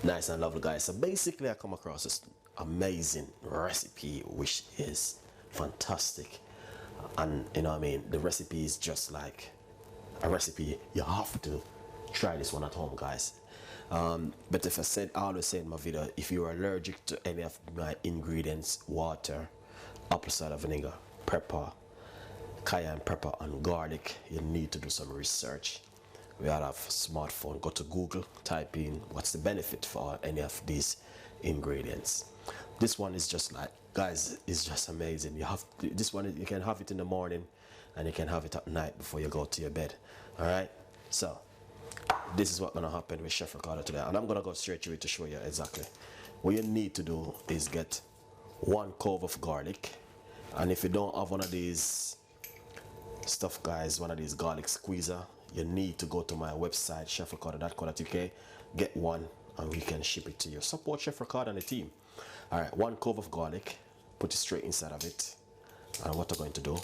Nice and lovely, guys. So basically I come across this amazing recipe which is fantastic, and you know what I mean, the recipe is just like a recipe. You have to try this one at home, guys. But if I always say in my video, if you're allergic to any of my ingredients, water, apple cider vinegar, pepper, cayenne pepper and garlic, you need to do some research. We all have smartphone, go to Google, type in what's the benefit for any of these ingredients. This one is just like, guys, it's just amazing. You have this one, you can have it in the morning and you can have it at night before you go to your bed. All right, so this is what's gonna happen with Chef Ricardo today, and I'm gonna go straight to it to show you exactly. What you need to do is get 1 clove of garlic, and if you don't have one of these stuff, guys, one of these garlic squeezer, you need to go to my website chefricardo.co.uk, get one, and we can ship it to you. Support Chef Ricardo and the team. All right, 1 clove of garlic, put it straight inside of it, and what I'm going to do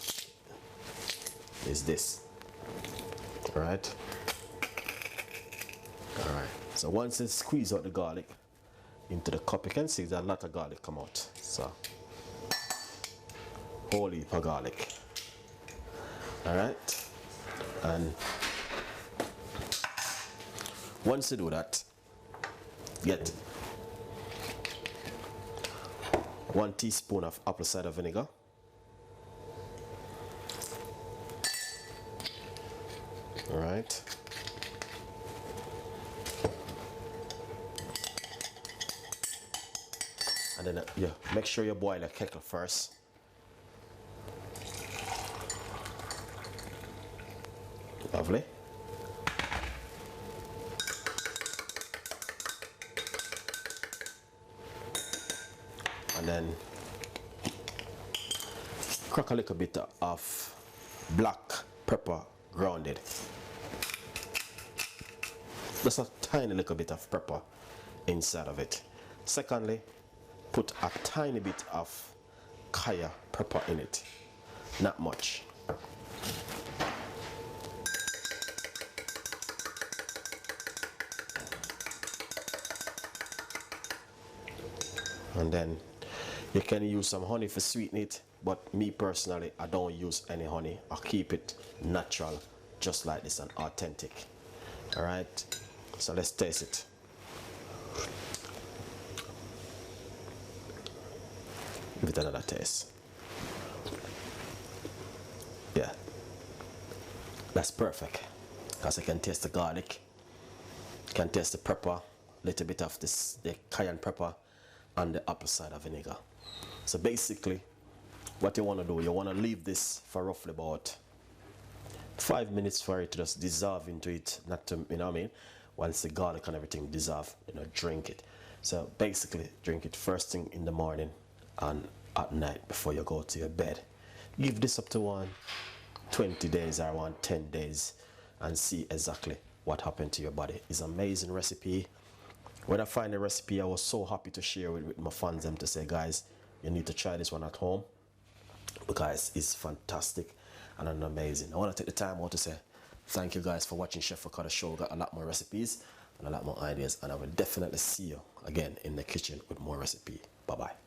is this. All right, so once it squeeze out the garlic into the cup, you can see there's a lot of garlic come out. So whole heap of garlic. All right, and once you do that, get 1 teaspoon of apple cider vinegar, all right, and then yeah, make sure you boil a kettle first. Lovely. And then crack a little bit of black pepper grounded. Just a tiny little bit of pepper inside of it. Secondly, put a tiny bit of cayenne pepper in it. Not much. And then you can use some honey for sweeten it, but me personally, I don't use any honey. I keep it natural, just like this, and authentic. All right, so let's taste it. Give it another taste. Yeah, that's perfect, because I can taste the garlic, can taste the pepper, little bit of this, the cayenne pepper, and the apple cider vinegar. So basically what you want to do, you want to leave this for roughly about 5 minutes for it to just dissolve into it, not to, you know what I mean, once the garlic and everything dissolve, you know, drink it. So basically drink it first thing in the morning and at night before you go to your bed. Give this up to 20 days or 10 days and see exactly what happened to your body. It's an amazing recipe. When I find the recipe, I was so happy to share it with my fans and to say, guys, you need to try this one at home because it's fantastic and amazing. I want to take the time out to say thank you guys for watching Chef Ricardo show. We got a lot more recipes and a lot more ideas, and I will definitely see you again in the kitchen with more recipe. Bye bye.